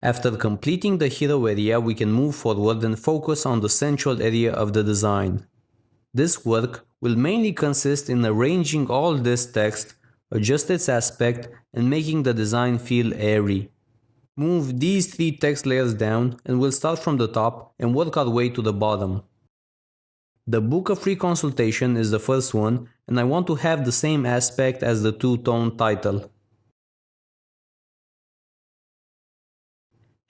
After completing the hero area, we can move forward and focus on the central area of the design. This work will mainly consist in arranging all this text, adjust its aspect, and making the design feel airy. Move these 3 text layers down and we'll start from the top and work our way to the bottom. The Book of Free Consultation is the first one, and I want to have the same aspect as the two-tone title.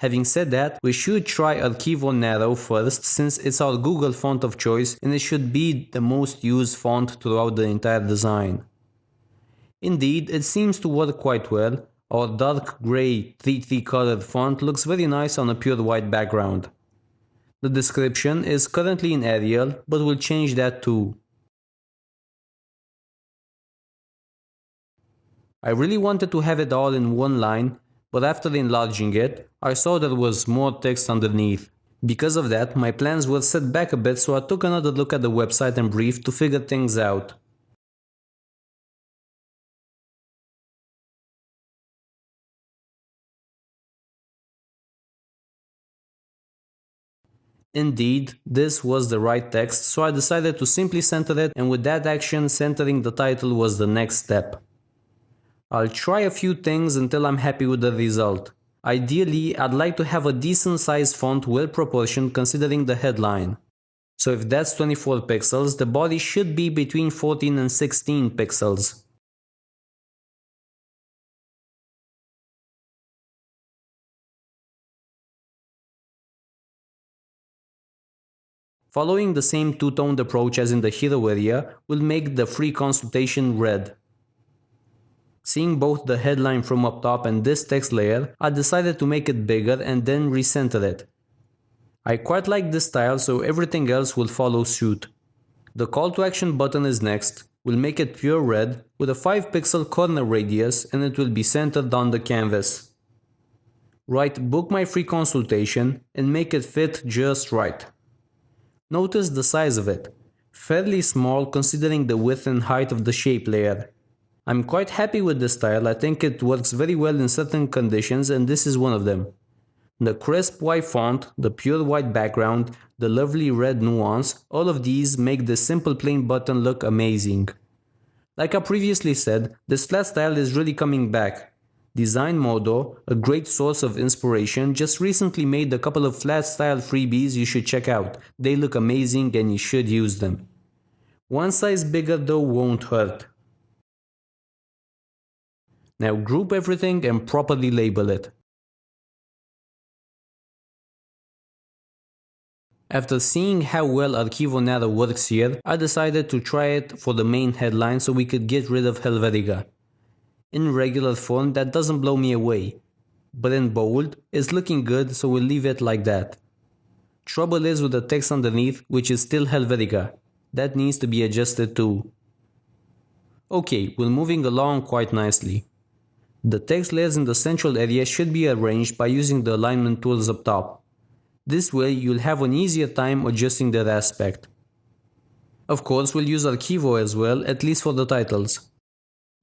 Having said that, we should try Archivo Narrow first, since it's our Google font of choice and it should be the most used font throughout the entire design. Indeed, it seems to work quite well. Our dark grey 3-3 colored font looks very nice on a pure white background. The description is currently in Arial, but we'll change that too. I really wanted to have it all in one line, but after enlarging it, I saw there was more text underneath. Because of that, my plans were set back a bit, so I took another look at the website and brief to figure things out. Indeed, this was the right text, so I decided to simply center it, and with that action, centering the title was the next step. I'll try a few things until I'm happy with the result. Ideally, I'd like to have a decent sized font well proportioned considering the headline. So if that's 24 pixels, the body should be between 14 and 16 pixels. Following the same two-toned approach as in the hero area, we'll make the free consultation red. Seeing both the headline from up top and this text layer, I decided to make it bigger and then recenter it. I quite like this style, so everything else will follow suit. The call to action button is next. We'll make it pure red with a 5 pixel corner radius, and it will be centered on the canvas. Write book my free consultation and make it fit just right. Notice the size of it, fairly small considering the width and height of the shape layer. I'm quite happy with this style. I think it works very well in certain conditions, and this is one of them. The crisp white font, the pure white background, the lovely red nuance, all of these make this simple plain button look amazing. Like I previously said, this flat style is really coming back. Design Modo, a great source of inspiration, just recently made a couple of flat style freebies you should check out. They look amazing and you should use them. One size bigger though won't hurt. Now group everything and properly label it. After seeing how well Archivo Narrow works here, I decided to try it for the main headline so we could get rid of Helvetica. In regular font, that doesn't blow me away, but in bold, it's looking good, so we'll leave it like that. Trouble is with the text underneath, which is still Helvetica. That needs to be adjusted too. Okay, we're moving along quite nicely. The text layers in the central area should be arranged by using the alignment tools up top. This way, you'll have an easier time adjusting their aspect. Of course, we'll use Archivo as well, at least for the titles.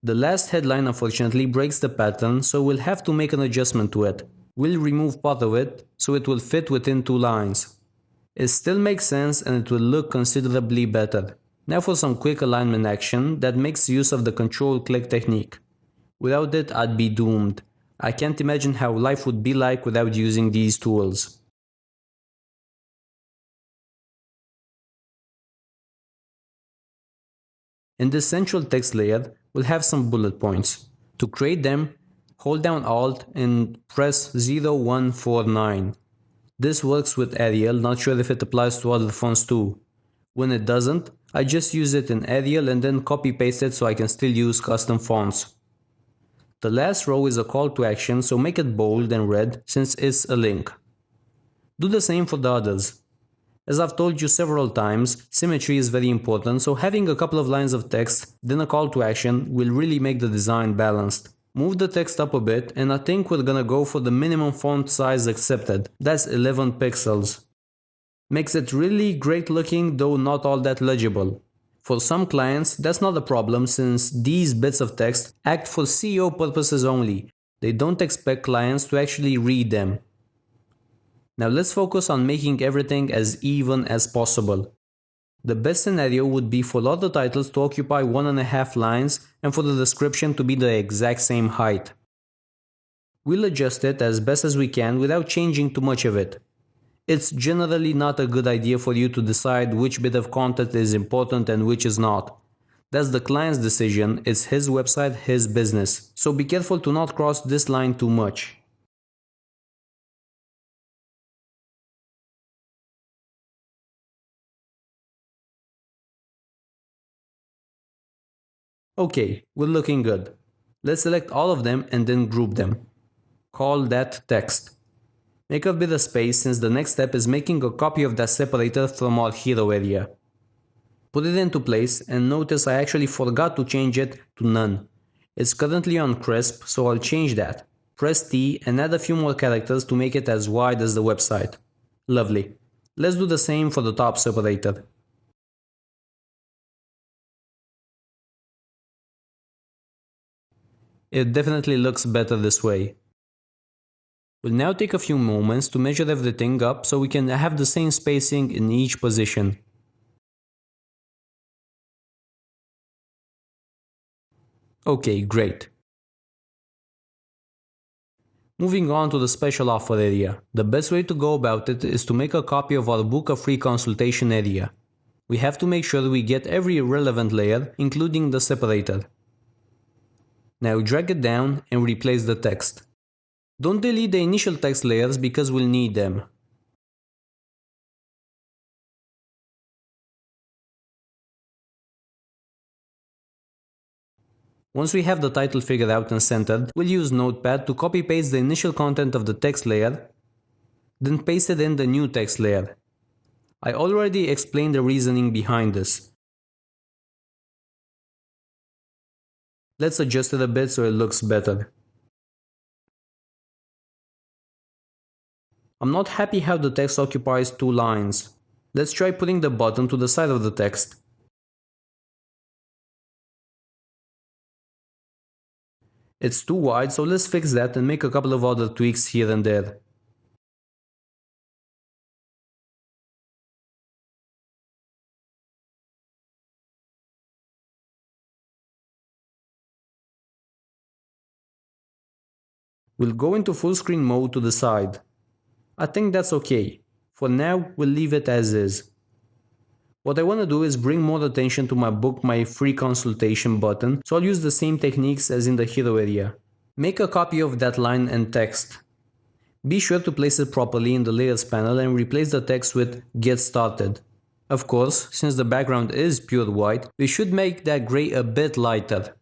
The last headline unfortunately breaks the pattern, so we'll have to make an adjustment to it. We'll remove part of it, so it will fit within 2 lines. It still makes sense and it will look considerably better. Now for some quick alignment action that makes use of the control-click technique. Without it, I'd be doomed. I can't imagine how life would be like without using these tools. In this central text layer, we'll have some bullet points. To create them, hold down Alt and press 0149. This works with Arial, not sure if it applies to other fonts too. When it doesn't, I just use it in Arial and then copy paste it so I can still use custom fonts. The last row is a call to action, so make it bold and red since it's a link. Do the same for the others. As I've told you several times, symmetry is very important, so having a couple of lines of text, then a call to action will really make the design balanced. Move the text up a bit, and I think we're gonna go for the minimum font size accepted. That's 11 pixels. Makes it really great looking, though not all that legible. For some clients, that's not a problem since these bits of text act for SEO purposes only. They don't expect clients to actually read them. Now let's focus on making everything as even as possible. The best scenario would be for all the titles to occupy 1.5 lines and for the description to be the exact same height. We'll adjust it as best as we can without changing too much of it. It's generally not a good idea for you to decide which bit of content is important and which is not. That's the client's decision, it's his website, his business. So be careful to not cross this line too much. Okay, we're looking good. Let's select all of them and then group them. Call that text. Make a bit of space since the next step is making a copy of that separator from our hero area. Put it into place and notice I actually forgot to change it to none. It's currently on crisp, so I'll change that. Press T and add a few more characters to make it as wide as the website. Lovely. Let's do the same for the top separator. It definitely looks better this way. We'll now take a few moments to measure everything up so we can have the same spacing in each position. Okay, great. Moving on to the special offer area. The best way to go about it is to make a copy of our book a free consultation area. We have to make sure we get every relevant layer, including the separator. Now drag it down and replace the text. Don't delete the initial text layers because we'll need them. Once we have the title figured out and centered, we'll use Notepad to copy-paste the initial content of the text layer, then paste it in the new text layer. I already explained the reasoning behind this. Let's adjust it a bit so it looks better. I'm not happy how the text occupies 2 lines. Let's try putting the button to the side of the text. It's too wide, so let's fix that and make a couple of other tweaks here and there. We'll go into full screen mode to the side. I think that's okay. For now, we'll leave it as is. What I want to do is bring more attention to my book my free consultation button, so I'll use the same techniques as in the hero area. Make a copy of that line and text. Be sure to place it properly in the layers panel and replace the text with Get Started. Of course, since the background is pure white, we should make that gray a bit lighter.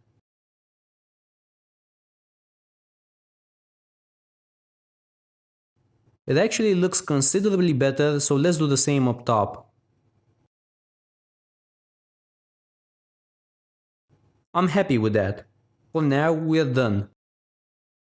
It actually looks considerably better, so let's do the same up top. I'm happy with that. For now, we're done.